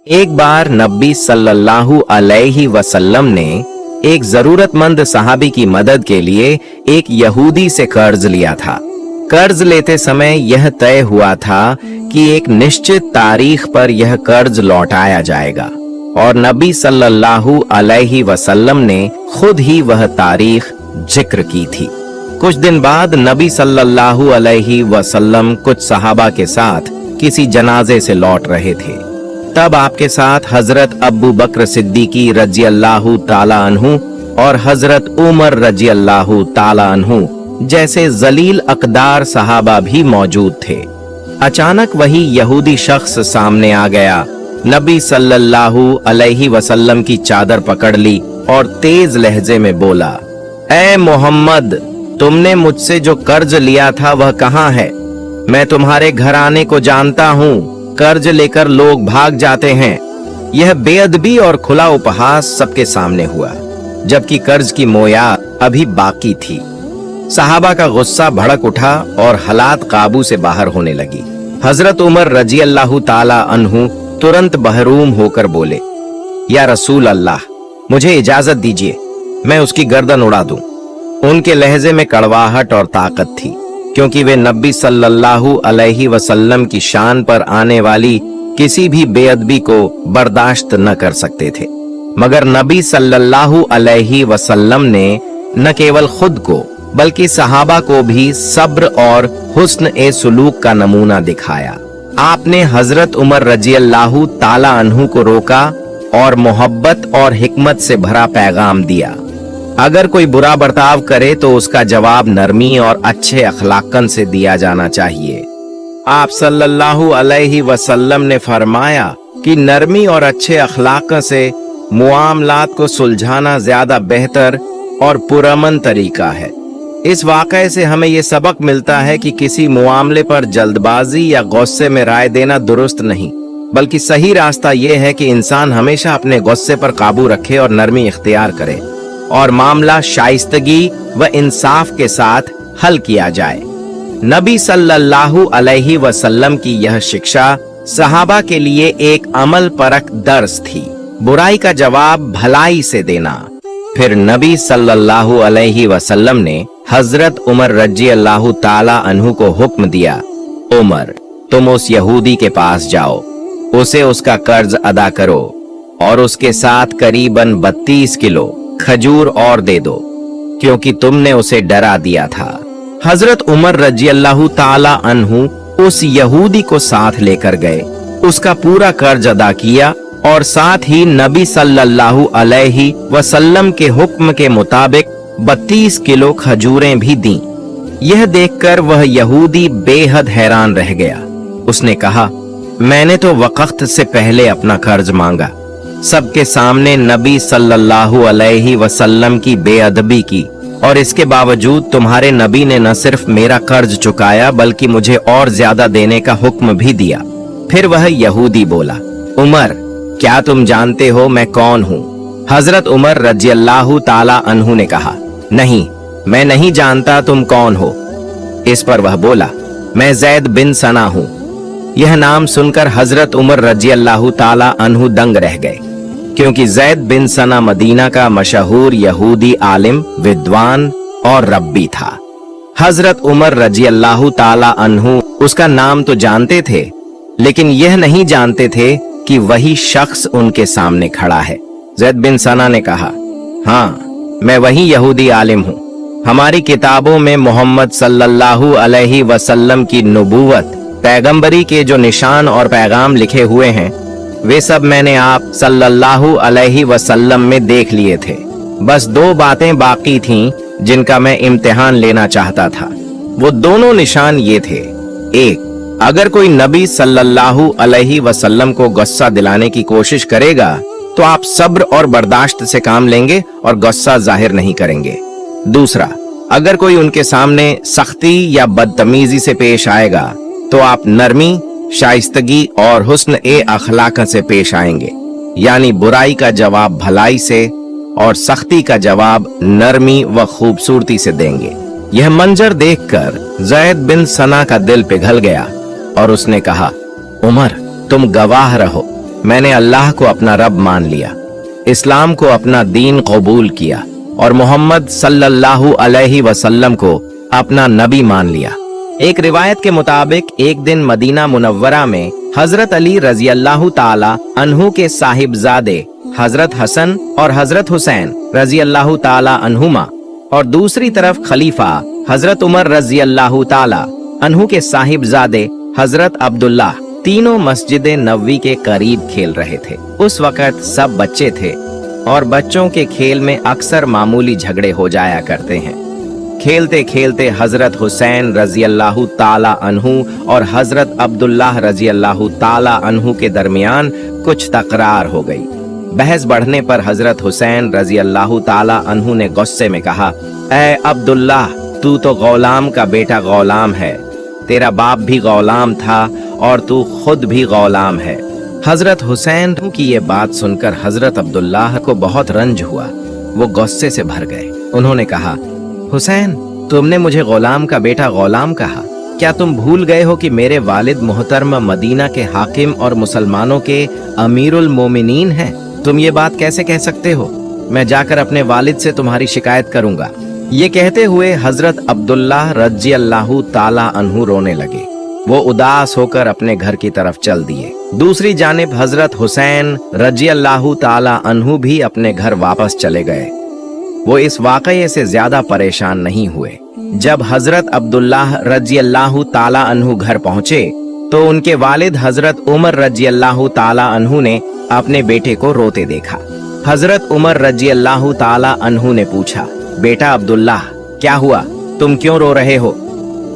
एक बार नबी सल्लल्लाहु अलैहि वसल्लम ने एक जरूरतमंद सहाबी की मदद के लिए एक यहूदी से कर्ज लिया था। कर्ज लेते समय यह तय हुआ था कि एक निश्चित तारीख पर यह कर्ज लौटाया जाएगा और नबी सल्लल्लाहु अलैहि वसल्लम ने खुद ही वह तारीख जिक्र की थी। कुछ दिन बाद नबी सल्लल्लाहु अलैहि वसल्लम कुछ सहाबा के साथ किसी जनाजे से लौट रहे थे। तब आपके साथ हजरत अबू बकर सिद्दीकी रजी अल्लाहु ताला अन्हु और हजरत उमर रजी अल्लाहु ताला अन्हु जैसे जलील अकदार सहाबा भी मौजूद थे। अचानक वही यहूदी शख्स सामने आ गया, नबी सल्लल्लाहु अलैहि वसल्लम की चादर पकड़ ली और तेज लहजे में बोला, ऐ मोहम्मद, तुमने मुझसे जो कर्ज लिया था वह कहाँ है? मैं तुम्हारे घराने को जानता हूँ। कर्ज लेकर लोग भाग जाते हैं। यह बेअदबी और खुला उपहास सबके सामने हुआ, जबकि कर्ज की मोयाद अभी बाकी थी। सहाबा का गुस्सा भड़क उठा और हालात काबू से बाहर होने लगी। हजरत उमर रजी अल्लाहु ताला अन्हु तुरंत बहरूम होकर बोले, या रसूल अल्लाह, मुझे इजाजत दीजिए, मैं उसकी गर्दन उड़ा दूं। उनके लहजे में कड़वाहट और ताकत थी, क्योंकि वे नबी सल्लल्लाहु अलैहि वसल्लम की शान पर आने वाली किसी भी बेअदबी को बर्दाश्त न कर सकते थे। मगर नबी सल्लल्लाहु अलैहि वसल्लम ने न केवल खुद को बल्कि सहाबा को भी सब्र और हुस्न ए सुलूक का नमूना दिखाया। आपने हजरत उमर रजी अल्लाहु ताला अन्हु को रोका और मोहब्बत और हिकमत से भरा पैगाम दिया। अगर कोई बुरा बर्ताव करे तो उसका जवाब नरमी और अच्छे अखलाकन से दिया जाना चाहिए। आप सल्लल्लाहु अलैहि वसल्लम ने फरमाया कि नरमी और अच्छे अखलाक से मुआमलात को सुलझाना ज्यादा बेहतर और पुरअमन तरीका है। इस वाक़े से हमें ये सबक मिलता है कि किसी मुआमले पर जल्दबाजी या गुस्से में राय देना दुरुस्त नहीं, बल्कि सही रास्ता यह है कि इंसान हमेशा अपने गुस्से पर काबू रखे और नरमी इख्तियार करे और मामला शाइस्तगी व इंसाफ के साथ हल किया जाए। नबी सल्लल्लाहु अलैहि वसल्लम की यह शिक्षा सहाबा के लिए एक अमल परक दर्स थी, बुराई का जवाब भलाई से देना। फिर नबी सल्लल्लाहु अलैहि वसल्लम ने हजरत उमर रजी अल्लाहु ताला अन्हु को हुक्म दिया, उमर, तुम उस यहूदी के पास जाओ, उसे उसका कर्ज अदा करो और उसके साथ करीबन 32 किलो खजूर और दे दो, क्योंकि तुमने उसे डरा दिया था। हजरत उमर रजी अल्लाहु ताला अन्हु उस यहूदी को साथ लेकर गए, उसका पूरा कर्ज अदा किया और साथ ही नबी सल्लल्लाहु अलैहि वसल्लम के हुक्म के मुताबिक 32 किलो खजूरें भी दी। यह देखकर वह यहूदी बेहद हैरान रह गया। उसने कहा, मैंने तो वक्त से पहले अपना कर्ज मांगा। सबके सामने नबी सल्लल्लाहु अलैहि वसल्लम की बेअदबी की और इसके बावजूद तुम्हारे नबी ने न सिर्फ मेरा कर्ज चुकाया बल्कि मुझे और ज्यादा देने का हुक्म भी दिया। फिर वह यहूदी बोला, उमर, क्या तुम जानते हो मैं कौन हूँ? हजरत उमर रजी अल्लाहु ताला अन्हु ने कहा, नहीं, मैं नहीं जानता तुम कौन हो। इस पर वह बोला, मैं जैद बिन सना हूँ। यह नाम सुनकर हजरत उमर रजी अल्लाहु ताला अन्हु दंग रह गए, क्योंकि जैद बिन सना मदीना का मशहूर यहूदी आलिम, विद्वान और रब्बी था। हजरत उमर रजी अल्लाहु ताला अन्हु उसका नाम तो जानते थे, लेकिन यह नहीं जानते थे कि वही शख्स उनके सामने खड़ा है। जैद बिन सना ने कहा, हाँ, मैं वही यहूदी आलिम हूँ। हमारी किताबों में मोहम्मद सल्लल्लाहु अलैहि वसल्लम की नबूवत, पैगंबरी के जो निशान और पैगाम लिखे हुए हैं, वे सब मैंने आप सल्लल्लाहु अलैहि वसल्लम में देख लिए थे। बस 2 बातें बाकी थीं जिनका मैं इम्तिहान लेना चाहता था। वो दोनों निशान ये थे, एक, अगर कोई नबी सल्लल्लाहु अलैहि वसल्लम को गुस्सा दिलाने की कोशिश करेगा तो आप सब्र और बर्दाश्त से काम लेंगे और गुस्सा जाहिर नहीं करेंगे। दूसरा, अगर कोई उनके सामने सख्ती या बदतमीजी से पेश आएगा तो आप नरमी, शाइस्तगी और हुस्न ए अखलाक से पेश आएंगे, यानी बुराई का जवाब भलाई से और सख्ती का जवाब नरमी व खूबसूरती से देंगे। यह मंजर देखकर जैद बिन सना का दिल पिघल गया और उसने कहा, उमर, तुम गवाह रहो, मैंने अल्लाह को अपना रब मान लिया, इस्लाम को अपना दीन कबूल किया और मोहम्मद सल्लल्लाहु अलैहि वसल्लम को अपना नबी मान लिया। एक रिवायत के मुताबिक एक दिन मदीना मुनव्वरा में हजरत अली रजी अल्लाह ताला अन्हु के साहिबजादे हजरत हसन और हजरत हुसैन रजी अल्लाह ताला अन्हुमा और दूसरी तरफ खलीफा हजरत उमर रजी अल्लाह ताला अन्हु के साहिबजादे हजरत अब्दुल्लाह तीनों मस्जिद नबवी के करीब खेल रहे थे। उस वक्त सब बच्चे थे और बच्चों के खेल में अक्सर मामूली झगड़े हो जाया करते हैं। खेलते खेलते हजरत हुसैन रजी अल्लाह ताला अन्हु और हजरत अब्दुल्लाह रजी अल्लाह ताला अन्हु के दरमियान कुछ तकरार हो गई। बहस बढ़ने पर हजरत हुसैन रजी अल्लाह ताला अन्हु ने गुस्से में कहा, ऐ अब्दुल्लाह, तू तो गौलाम का बेटा गौलाम है, तेरा बाप भी गौलाम था और तू खुद भी गौलाम है। हजरत हुसैन की ये बात सुनकर हजरत अब्दुल्लाह को बहुत रंज हुआ। वो गुस्से से भर गए। उन्होंने कहा, हुसैन, तुमने मुझे गौलाम का बेटा गौलाम कहा, क्या तुम भूल गए हो कि मेरे वालिद मोहतरम मदीना के हाकिम और मुसलमानों के अमीरुल मोमिनीन हैं? तुम ये बात कैसे कह सकते हो? मैं जाकर अपने वालिद से तुम्हारी शिकायत करूंगा। ये कहते हुए हजरत अब्दुल्लाह रजी अल्लाह ताला अन्हु रोने लगे। वो उदास होकर अपने घर की तरफ चल दिए। दूसरी जानिब हजरत हुसैन रजी अल्लाह ताला अन्हु भी अपने घर वापस चले गए। वो इस वाकये से ज्यादा परेशान नहीं हुए। जब हजरत अब्दुल्लाह रजी अल्लाह ताला अन्हु घर पहुंचे तो उनके वालिद हजरत उमर रजी अल्लाह ताला अन्हु ने अपने बेटे को रोते देखा। हजरत उमर रजी अल्लाह ताला अन्हु ने पूछा, बेटा अब्दुल्लाह, क्या हुआ? तुम क्यों रो रहे हो?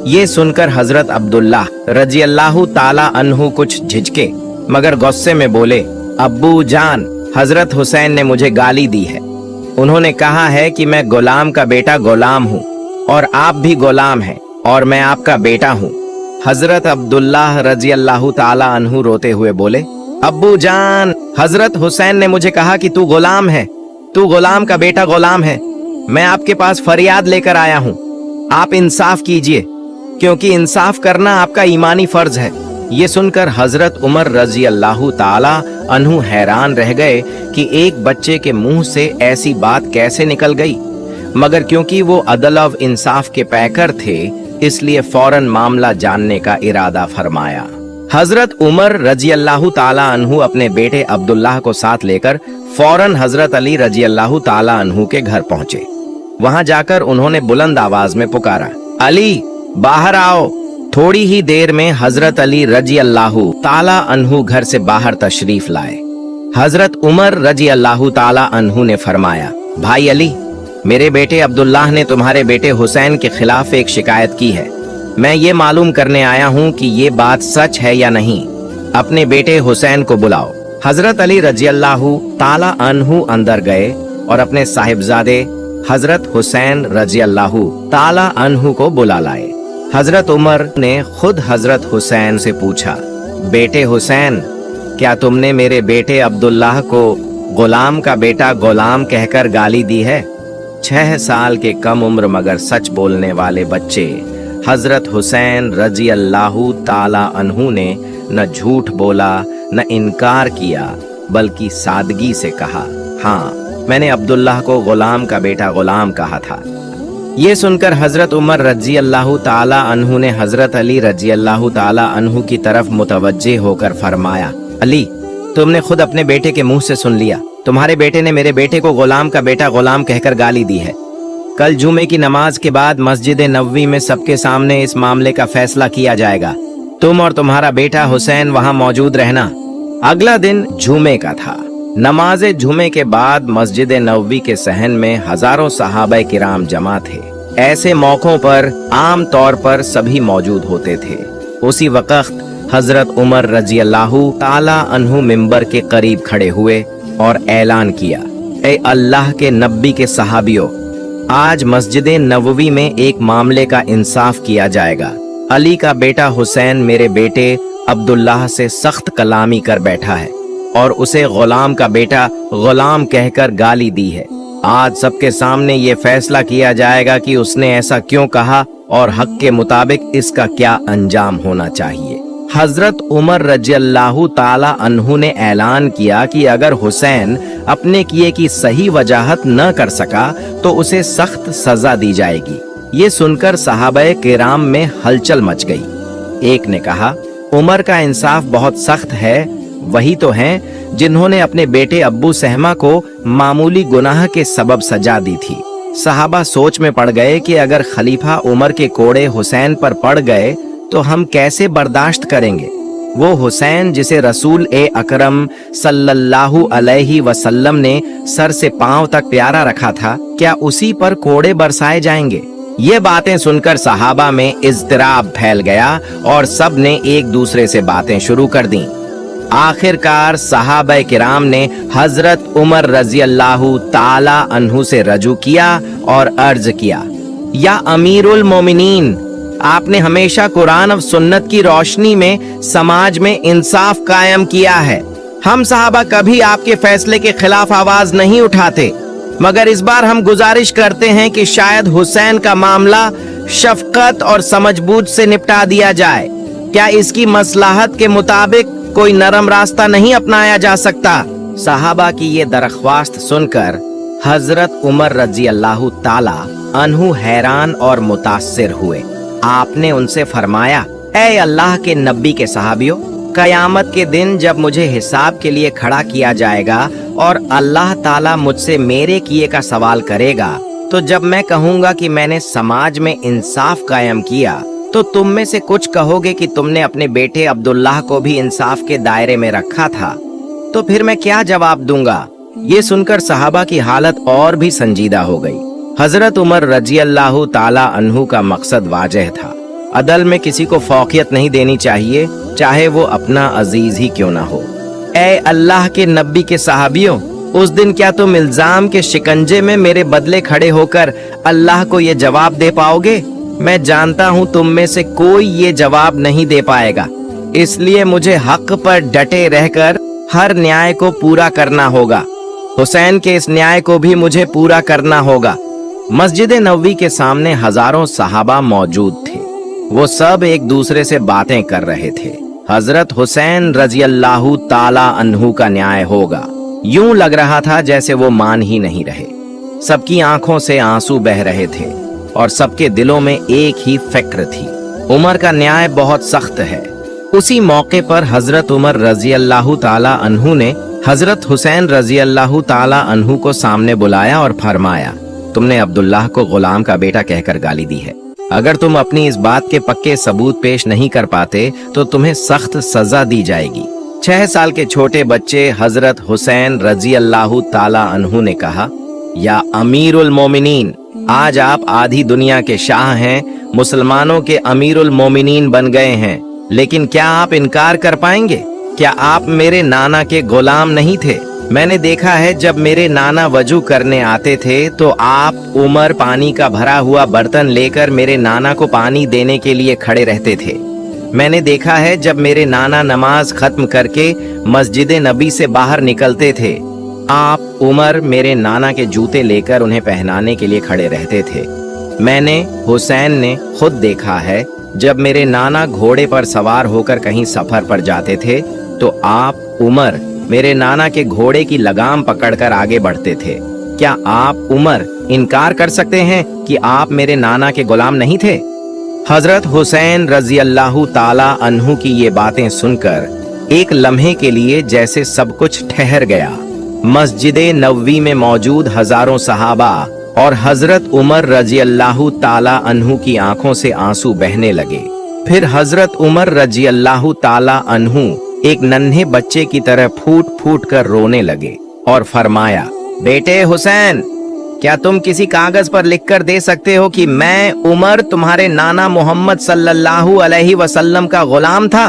ये सुनकर हजरत अब्दुल्लाह रजी अल्लाह ताला अन्हु कुछ झिझके मगर गुस्से में बोले, अब्बू जान, हजरत हुसैन ने मुझे गाली दी है। उन्होंने कहा है कि मैं गुलाम का बेटा गुलाम हूँ और आप भी गुलाम हैं और मैं आपका बेटा हूँ। हजरत अब्दुल्लाह रजी अल्लाह ताला अन्हु रोते हुए बोले, अब्बू जान, हजरत हुसैन ने मुझे कहा कि तू गुलाम है, तू गुलाम का बेटा गुलाम है। मैं आपके पास फरियाद लेकर आया हूँ, आप इंसाफ कीजिए, क्योंकि इंसाफ करना आपका ईमानी फर्ज है। ये सुनकर हजरत उमर रजी अल्लाह ताला अन्हु हैरान रह गए कि एक बच्चे के मुंह से ऐसी बात कैसे निकल गई, मगर क्योंकि वो अदल और इंसाफ के पैकर थे इसलिए फौरन मामला जानने का इरादा फरमाया। हजरत उमर रजी अल्लाह ताला अन्हु अपने बेटे अब्दुल्लाह को साथ लेकर फौरन हजरत अली रजी अल्लाह ताला अन्हु के घर पहुंचे। वहां जाकर उन्होंने बुलंद आवाज में पुकारा, अली, बाहर आओ। थोड़ी ही देर में हजरत अली रजी अल्लाह ताला अन्हु घर से बाहर तशरीफ लाए। हजरत उमर रजी अल्लाह ताला अन्हु ने फरमाया, भाई अली, मेरे बेटे अब्दुल्लाह ने तुम्हारे बेटे हुसैन के खिलाफ एक शिकायत की है। मैं ये मालूम करने आया हूँ कि ये बात सच है या नहीं। अपने बेटे हुसैन को बुलाओ। हजरत अली रजी अल्लाह ताला अन्हु अंदर गए और अपने साहिबजादे हजरत हुसैन रजी अल्लाह ताला अन्हु को बुला लाए। हजरत उमर ने खुद हजरत हुसैन से पूछा, बेटे हुसैन, क्या तुमने मेरे बेटे अब्दुल्लाह को गुलाम का बेटा गुलाम कहकर गाली दी है? 6 साल के कम उम्र मगर सच बोलने वाले बच्चे हजरत हुसैन रजी अल्लाह ताला अन्हु ने न झूठ बोला न इनकार किया, बल्कि सादगी से कहा, हाँ, मैंने अब्दुल्लाह को गुलाम का बेटा गुलाम कहा था। ये सुनकर हजरत उमर रजी अल्लाह ताला अन्हु ने हजरत अली रजी अल्लाह ताला अन्हु की तरफ मुतवज्जे होकर फरमाया, अली, तुमने खुद अपने बेटे के मुंह से सुन लिया। तुम्हारे बेटे ने मेरे बेटे को गुलाम का बेटा गुलाम कहकर गाली दी है। कल जुमे की नमाज के बाद मस्जिद नबवी में सबके सामने इस मामले का फैसला किया जाएगा। तुम और तुम्हारा बेटा हुसैन वहां मौजूद रहना। अगला दिन जुमे का था। नमाज जुमे के बाद मस्जिद नबवी के सहन में हजारों सहाबा किराम जमा थे। ऐसे मौकों पर आम तौर पर सभी मौजूद होते थे। उसी वक्त हजरत उमर रजी अल्लाह ताला अन्हु मिंबर के करीब खड़े हुए और ऐलान किया, ए अल्लाह के नबी के सहाबियों, आज मस्जिद नबवी में एक मामले का इंसाफ किया जाएगा। अली का बेटा हुसैन मेरे बेटे अब्दुल्लाह से सख्त कलामी कर बैठा है और उसे गुलाम का बेटा गुलाम कहकर गाली दी है। आज सबके सामने ये फैसला किया जाएगा कि उसने ऐसा क्यों कहा और हक के मुताबिक इसका क्या अंजाम होना चाहिए। हजरत उमर रज़ियल्लाहु ताला अन्हु ने ऐलान किया कि अगर हुसैन अपने किए की सही वजाहत न कर सका तो उसे सख्त सजा दी जाएगी। ये सुनकर सहाबाए किराम में हलचल मच गई। एक ने कहा, उमर का इंसाफ बहुत सख्त है, वही तो हैं जिन्होंने अपने बेटे अब्बू सहमा को मामूली गुनाह के सबब सजा दी थी। सहाबा सोच में पड़ गए कि अगर खलीफा उमर के कोड़े हुसैन पर पड़ गए तो हम कैसे बर्दाश्त करेंगे। वो हुसैन जिसे रसूल ए अकरम सल्लल्लाहु अलैहि वसल्लम ने सर से पांव तक प्यारा रखा था, क्या उसी पर कोड़े बरसाए जाएंगे। ये बातें सुनकर सहाबा में इज़्तिराब फैल गया और सब ने एक दूसरे से बातें शुरू कर दी। आखिरकार सहाबा किराम ने हजरत उमर रज़ियल्लाहु ताला अन्हु से रजू किया और अर्ज किया, या अमीरुल मोमिनीन, आपने हमेशा कुरान और सुन्नत की रोशनी में समाज में इंसाफ कायम किया है। हम सहाबा कभी आपके फैसले के खिलाफ आवाज नहीं उठाते, मगर इस बार हम गुजारिश करते हैं कि शायद हुसैन का मामला शफकत और समझबूझ से निपटा दिया जाए। क्या इसकी मसलाहत के मुताबिक कोई नरम रास्ता नहीं अपनाया जा सकता। सहाबा की ये दरख्वास्त सुनकर हजरत उमर रज़ियल्लाहु ताला अन्हु हैरान और मुतासिर हुए। आपने उनसे फरमाया, ऐ अल्लाह के नबी के सहाबियों, कयामत के दिन जब मुझे हिसाब के लिए खड़ा किया जाएगा और अल्लाह ताला मुझसे मेरे किए का सवाल करेगा, तो जब मैं कहूँगा कि मैंने समाज में इंसाफ कायम किया, तो तुम में से कुछ कहोगे कि तुमने अपने बेटे अब्दुल्लाह को भी इंसाफ के दायरे में रखा था, तो फिर मैं क्या जवाब दूंगा। ये सुनकर सहाबा की हालत और भी संजीदा हो गई। हजरत उमर रज़ियल्लाहु ताला अन्हु का मकसद वाज़ेह था। अदल में किसी को फौकियत नहीं देनी चाहिए, चाहे वो अपना अजीज ही क्यों ना हो। ऐ अल्लाह के नबी के सहाबियों, उस दिन क्या तुम इल्जाम के शिकंजे में मेरे बदले खड़े होकर अल्लाह को ये जवाब दे पाओगे। मैं जानता हूँ तुम में से कोई ये जवाब नहीं दे पाएगा, इसलिए मुझे हक पर डटे रहकर हर न्याय को पूरा करना होगा। हुसैन के इस न्याय को भी मुझे पूरा करना होगा। मस्जिद नबवी के सामने हजारों सहाबा मौजूद थे। वो सब एक दूसरे से बातें कर रहे थे। हजरत हुसैन रज़ियल्लाहु ताला अन्हु का न्याय होगा, यूं लग रहा था जैसे वो मान ही नहीं रहे। सबकी आंखों से आंसू बह रहे थे और सबके दिलों में एक ही फिक्र थी, उमर का न्याय बहुत सख्त है। उसी मौके पर हजरत उमर रज़ियल्लाहु ताला अन्हु ने हजरत हुसैन रज़ियल्लाहु ताला अन्हु को सामने बुलाया और फरमाया, तुमने अब्दुल्लाह को गुलाम का बेटा कहकर गाली दी है। अगर तुम अपनी इस बात के पक्के सबूत पेश नहीं कर पाते तो तुम्हें सख्त सजा दी जाएगी। 6 साल के छोटे बच्चे हजरत हुसैन रज़ियल्लाहु ताला अन्हु ने कहा, या अमीरुल मोमिनीन, आज आप आधी दुनिया के शाह हैं, मुसलमानों के अमीरुल मोमिनीन बन गए हैं, लेकिन क्या आप इनकार कर पाएंगे। क्या आप मेरे नाना के गुलाम नहीं थे। मैंने देखा है जब मेरे नाना वजू करने आते थे तो आप उमर पानी का भरा हुआ बर्तन लेकर मेरे नाना को पानी देने के लिए खड़े रहते थे। मैंने देखा है जब मेरे नाना नमाज खत्म करके मस्जिद नबी से बाहर निकलते थे, आप उमर मेरे नाना के जूते लेकर उन्हें पहनाने के लिए खड़े रहते थे। मैंने हुसैन ने खुद देखा है जब मेरे नाना घोड़े पर सवार होकर कहीं सफर पर जाते थे तो आप उमर मेरे नाना के घोड़े की लगाम पकड़कर आगे बढ़ते थे। क्या आप उमर इनकार कर सकते हैं कि आप मेरे नाना के गुलाम नहीं थे। हजरत हुसैन रज़ियल्लाहु ताला अन्हु की ये बातें सुनकर एक लम्हे के लिए जैसे सब कुछ ठहर गया। मस्जिद नबवी में मौजूद हजारों सहाबा और हजरत उमर रज़ियल्लाहु ताला अन्हु की आंखों से आंसू बहने लगे। फिर हजरत उमर रज़ियल्लाहु ताला अन्हु एक नन्हे बच्चे की तरह फूट फूट कर रोने लगे और फरमाया, बेटे हुसैन, क्या तुम किसी कागज पर लिखकर दे सकते हो कि मैं उमर तुम्हारे नाना मोहम्मद सल्लल्लाहु अलैहि वसल्लम का गुलाम था।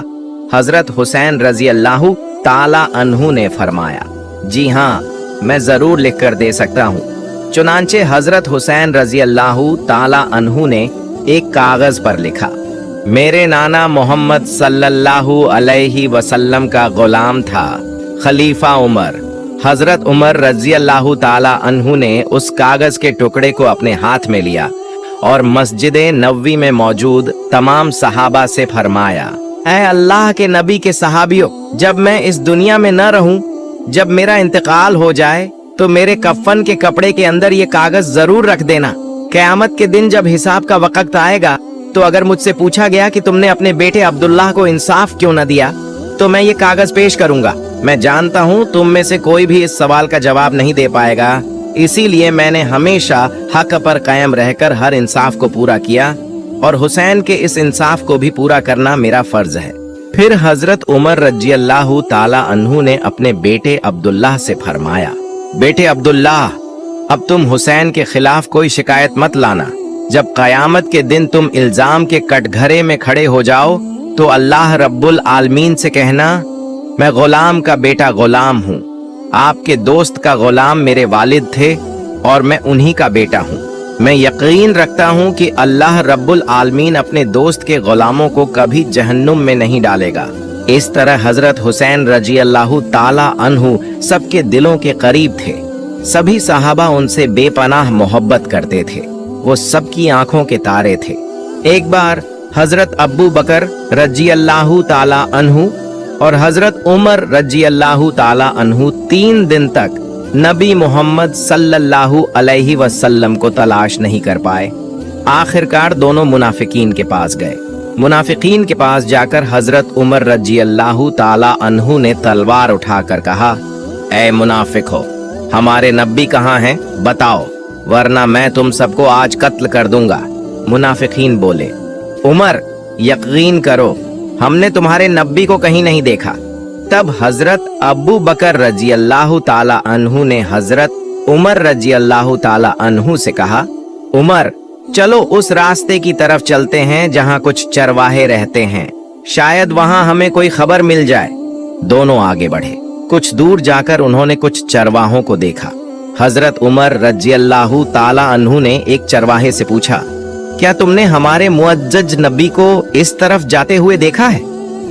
हजरत हुसैन रज़ियल्लाहु ताला अन्हु ने फरमाया, जी हाँ, मैं जरूर लिखकर दे सकता हूँ। चुनांचे हजरत हुसैन रज़ियल्लाहु ताला अन्हु ने एक कागज पर लिखा, मेरे नाना मोहम्मद सल्लल्लाहु अलैहि वसल्लम का गुलाम था खलीफा उमर। हजरत उमर रज़ियल्लाहु ताला अन्हु ने उस कागज के टुकड़े को अपने हाथ में लिया और मस्जिद नबवी में मौजूद तमाम सहाबा से फरमाया, ऐ अल्लाह के नबी के सहाबियों, जब मैं इस दुनिया में न रहूं, जब मेरा इंतकाल हो जाए तो मेरे कफन के कपड़े के अंदर ये कागज जरूर रख देना। क़यामत के दिन जब हिसाब का वक्त आएगा तो अगर मुझसे पूछा गया कि तुमने अपने बेटे अब्दुल्लाह को इंसाफ क्यों न दिया, तो मैं ये कागज पेश करूंगा। मैं जानता हूँ तुम में से कोई भी इस सवाल का जवाब नहीं दे पाएगा, इसीलिए मैंने हमेशा हक पर कायम रहकर हर इंसाफ को पूरा किया और हुसैन के इस इंसाफ को भी पूरा करना मेरा फर्ज है। फिर हजरत उमर रज़ियल्लाहु ताला अन्हु ने अपने बेटे अब्दुल्लाह से फरमाया, बेटे अब्दुल्लाह, अब तुम हुसैन के खिलाफ कोई शिकायत मत लाना। जब कयामत के दिन तुम इल्जाम के कटघरे में खड़े हो जाओ तो अल्लाह रब्बुल आलमीन से कहना, मैं गुलाम का बेटा गुलाम हूँ, आपके दोस्त का गुलाम मेरे वालिद थे और मैं उन्हीं का बेटा हूँ। मैं यकीन रखता हूँ कि अल्लाह रब्बुल आलमीन अपने दोस्त के गुलामों को कभी जहन्नुम में नहीं डालेगा। इस तरह हजरत हुसैन रज़ियल्लाहु ताला अन्हु सबके दिलों के करीब थे। सभी सहाबा उनसे बेपनाह मोहब्बत करते थे, वो सबकी आंखों के तारे थे। एक बार हजरत अब्बू बकर रज़ियल्लाहु ताला अन्हु और हजरत उमर रज़ियल्लाहु ताला अन्हु 3 दिन तक नबी मोहम्मद सल्लल्लाहु अलैहि वसल्लम को तलाश नहीं कर पाए। आखिरकार दोनों मुनाफिकीन के पास गए। मुनाफिकीन के पास जाकर हजरत उमर रज़ियल्लाहु ताला अन्हु ने तलवार उठाकर कहा, ऐ मुनाफिको, हमारे नबी कहाँ हैं? बताओ, वरना मैं तुम सबको आज कत्ल कर दूंगा। मुनाफिकीन बोले, उमर, यकीन करो, हमने तुम्हारे नबी को कहीं नहीं देखा। तब हजरत अबू बकर रज़ियल्लाहु ताला अन्हु ने हजरत उमर रज़ियल्लाहु ताला अन्हु से कहा, उमर, चलो उस रास्ते की तरफ चलते हैं जहां कुछ चरवाहे रहते हैं, शायद वहां हमें कोई खबर मिल जाए। दोनों आगे बढ़े। कुछ दूर जाकर उन्होंने कुछ चरवाहों को देखा। हजरत उमर रज़ियल्लाहु ताला अन्हु ने एक चरवाहे से पूछा, क्या तुमने हमारे मुअज्जज नबी को इस तरफ जाते हुए देखा है?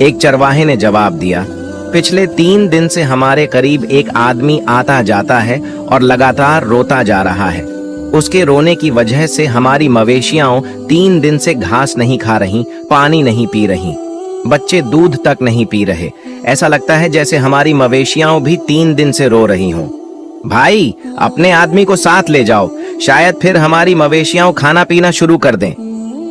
एक चरवाहे ने जवाब दिया, पिछले 3 दिन से हमारे करीब एक आदमी आता जाता है और लगातार रोता जा रहा है। उसके रोने की वजह से हमारी मवेशियां 3 दिन से घास नहीं खा रही, पानी नहीं पी रही, बच्चे दूध तक नहीं पी रहे। ऐसा लगता है जैसे हमारी मवेशियां भी 3 दिन से रो रही हों। भाई, अपने आदमी को साथ ले जाओ, शायद फिर हमारी मवेशियां खाना पीना शुरू कर दें।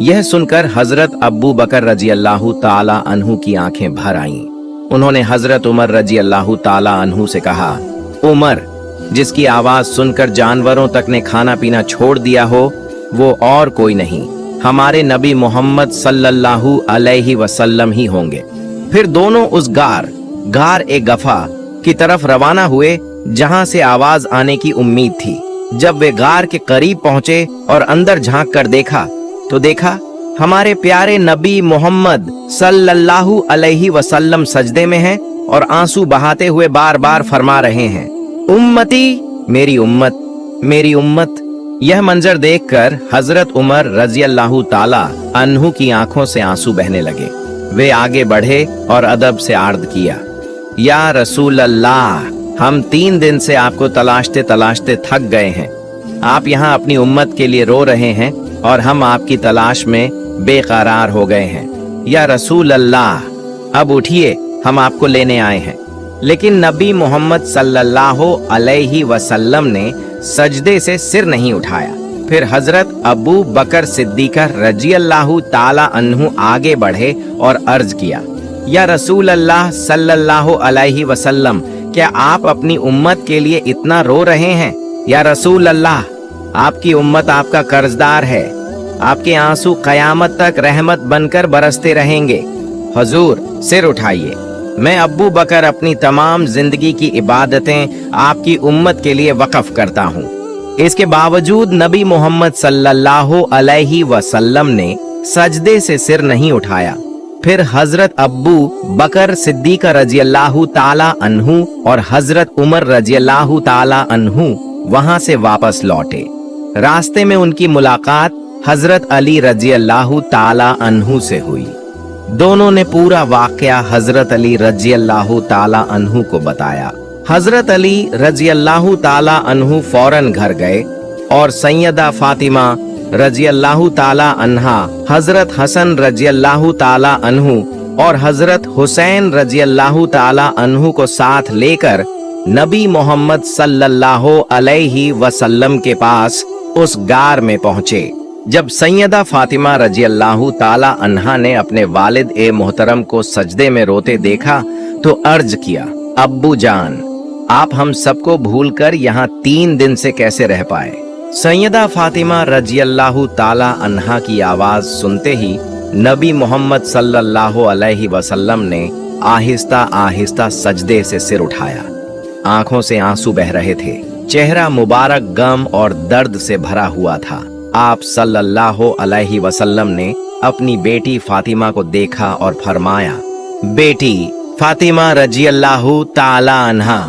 यह सुनकर हजरत अब्बू बकर रज़ियल्लाहु ताला अन्हु की आंखें भर आईं। उन्होंने हजरत उमर रज़ियल्लाहु ताला अन्हु से कहा, उमर, जिसकी आवाज सुनकर जानवरों तक ने खाना पीना छोड़ दिया हो, वो और कोई नहीं, हमारे नबी मोहम्मद सल्लल्लाहु अलैहि वसल्लम ही होंगे। फिर दोनों उस गार ए गफा की तरफ रवाना हुए जहां से आवाज आने की उम्मीद थी। जब वे गार के करीब पहुंचे और अंदर झांक कर देखा तो देखा हमारे प्यारे नबी मोहम्मद सल्लल्लाहु अलैहि वसल्लम सजदे में हैं और आंसू बहाते हुए बार बार फरमा रहे हैं, उम्मती, मेरी उम्मत, मेरी उम्मत। यह मंजर देखकर हजरत उमर रज़ियल्लाहु ताला अन्हु की आंखों से आंसू बहने लगे। वे आगे बढ़े और अदब से आर्द किया, या रसूल अल्लाह, हम 3 दिन से आपको तलाशते तलाशते थक गए हैं। आप यहाँ अपनी उम्मत के लिए रो रहे हैं और हम आपकी तलाश में बेकरार हो गए हैं। या रसूल अल्लाह, अब उठिए, हम आपको लेने आए हैं। लेकिन नबी मोहम्मद सल्लल्लाहु अलैहि वसल्लम ने सजदे से सिर नहीं उठाया। फिर हजरत अबू बकर सिद्दीक़ रज़ियल्लाहु ताला अन्हु आगे बढ़े और अर्ज किया, या रसूल अल्लाह सल्लल्लाहु अलैहि वसल्लम, क्या आप अपनी उम्मत के लिए इतना रो रहे हैं? या रसूल अल्लाह, आपकी उम्मत आपका कर्जदार है, आपके आंसू कयामत तक रहमत बनकर बरसते रहेंगे। हुजूर, सिर उठाइए, मैं अब्बू बकर अपनी तमाम जिंदगी की इबादतें आपकी उम्मत के लिए वक्फ करता हूँ। इसके बावजूद नबी मोहम्मद सल्लल्लाहु अलैहि वसल्लम ने सजदे से सिर नहीं उठाया। फिर हजरत अब्बू बकर सिद्दीक़ रज़ियल्लाहु ताला अन्हु और हजरत उमर रज़ियल्लाहु ताला अन्हु वहां से वापस लौटे। रास्ते में उनकी मुलाकात हजरत अली रज़ियल्लाहु ताला अन्हु से हुई। दोनों ने पूरा वाकया हजरत अली रज़ियल्लाहु ताला अन्हु को बताया। हजरत अली रज़ियल्लाहु ताला अन्हु फौरन घर गए और सैयदा फातिमा रज़ियल्लाहु ताला अन्हा, हजरत हसन रज़ियल्लाहु ताला अन्हु और हजरत हुसैन रजी अल्लाह ताला अन्हु को साथ लेकर नबी मोहम्मद सल्लल्लाहु अलैहि वसल्लम के पास उस गार में पहुंचे। जब सैयदा फातिमा रजी अल्लाह ताला अन्हा ने अपने वालिद ए मोहतरम को सजदे में रोते देखा तो अर्ज किया, अब्बू जान, आप हम सबको भूलकर यहाँ 3 दिन से कैसे रह पाए। सैयदा फातिमा रजी अल्लाह ताला अन्हा की आवाज सुनते ही नबी मोहम्मद सल्लल्लाहु अलैहि वसल्लम ने आहिस्ता आहिस्ता सजदे से सिर उठाया। आंखों से आंसू बह रहे थे, चेहरा मुबारक गम और दर्द से भरा हुआ था। आप सल्लल्लाहु अलैहि वसल्लम ने अपनी बेटी फातिमा को देखा और फरमाया, बेटी फातिमा रजी अल्लाह ताला अन्हा,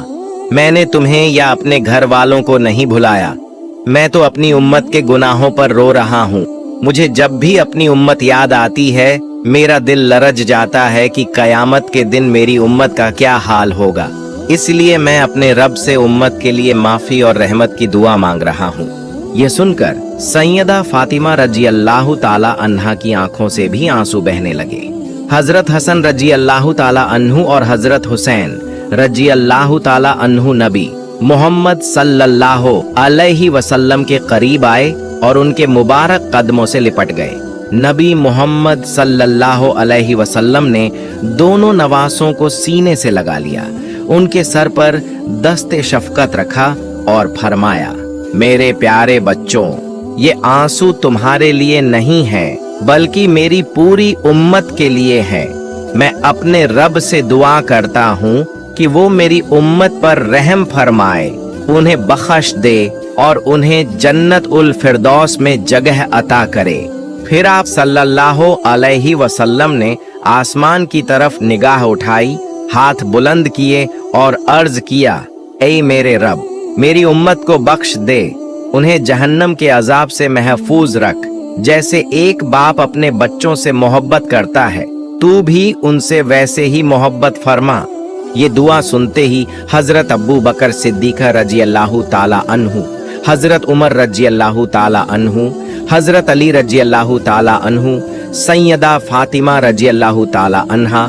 मैंने तुम्हें या अपने घर वालों को नहीं भुलाया। मैं तो अपनी उम्मत के गुनाहों पर रो रहा हूँ। मुझे जब भी अपनी उम्मत याद आती है मेरा दिल लरज जाता है कि कयामत के दिन मेरी उम्मत का क्या हाल होगा। इसलिए मैं अपने रब से उम्मत के लिए माफी और रहमत की दुआ मांग रहा हूँ। यह सुनकर सैयदा फातिमा रजी अल्लाह ताला अन्हा की आंखों से भी आंसू बहने लगे। हजरत हसन रजी अल्लाह ताला अन्हु और हजरत हुसैन रजी अल्लाह ताला अन्हु नबी मोहम्मद सल्लल्लाहु अलैहि वसल्लम के करीब आए और उनके मुबारक कदमों से लिपट गए। नबी मोहम्मद सल्लल्लाहु अलैहि वसल्लम ने दोनों नवासों को सीने से लगा लिया, उनके सर पर दस्ते शफकत रखा और फरमाया, मेरे प्यारे बच्चों, ये आंसू तुम्हारे लिए नहीं है बल्कि मेरी पूरी उम्मत के लिए है। मैं अपने रब से दुआ करता हूँ कि वो मेरी उम्मत पर रहम फरमाए, उन्हें बख्श दे और उन्हें जन्नत उल फिरदौस में जगह अता करे। फिर आप सल्लल्लाहु अलैहि वसल्लम ने आसमान की तरफ निगाह उठाई, हाथ बुलंद किए और अर्ज किया, ऐ मेरे रब, मेरी उम्मत को बख्श दे, उन्हें जहन्नम के अजाब से महफूज रख। जैसे एक बाप अपने बच्चों से मोहब्बत करता है, तू भी उनसे वैसे ही मोहब्बत फरमा। ये दुआ सुनते ही हजरत अबू बकर सिद्दीक़ रजी अल्लाह ताला अन्हु, हजरत उमर रजी अल्लाह ताला अन्हु, हजरत अली रजी अल्लाह ताला अन्हु, सैयदा फातिमा रजी अल्लाह ताला अन्हा,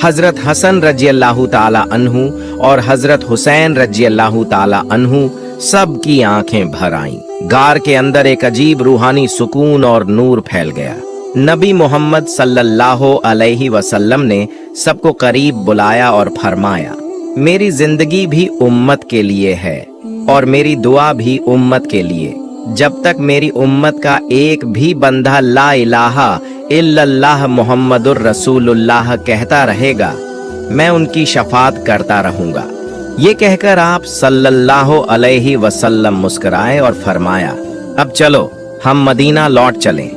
हजरत हसन रजी अल्लाह ताला अन्हु और हजरत हुसैन रजी अल्लाह ताला अन्हु सब की आंखें भर आईं। गार के अंदर एक अजीब रूहानी सुकून और नूर फैल गया। नबी मोहम्मद सल्लल्लाहु अलैहि वसल्लम ने सबको करीब बुलाया और फरमाया, मेरी जिंदगी भी उम्मत के लिए है और मेरी दुआ भी उम्मत के लिए। जब तक मेरी उम्मत का एक भी बंदा ला इलाहा इल्लल्लाह मुहम्मदुर रसूलुल्लाह कहता रहेगा, मैं उनकी शफात करता रहूंगा। ये कहकर आप सल्लल्लाहु अलैहि वसल्लम मुस्कुराए और फरमाया, अब चलो हम मदीना लौट चलें।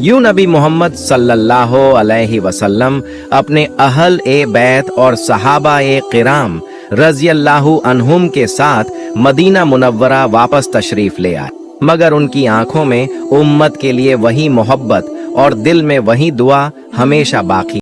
यूं नबी मोहम्मद सल्लल्लाहु अलैहि वसल्लम अपने अहल ए बैत और सहाबा ए किराम रजी अल्लाहु अन्हुम के साथ मदीना मुनव्वरा वापस तशरीफ ले आए, मगर उनकी आंखों में उम्मत के लिए वही मोहब्बत और दिल में वही दुआ हमेशा बाकी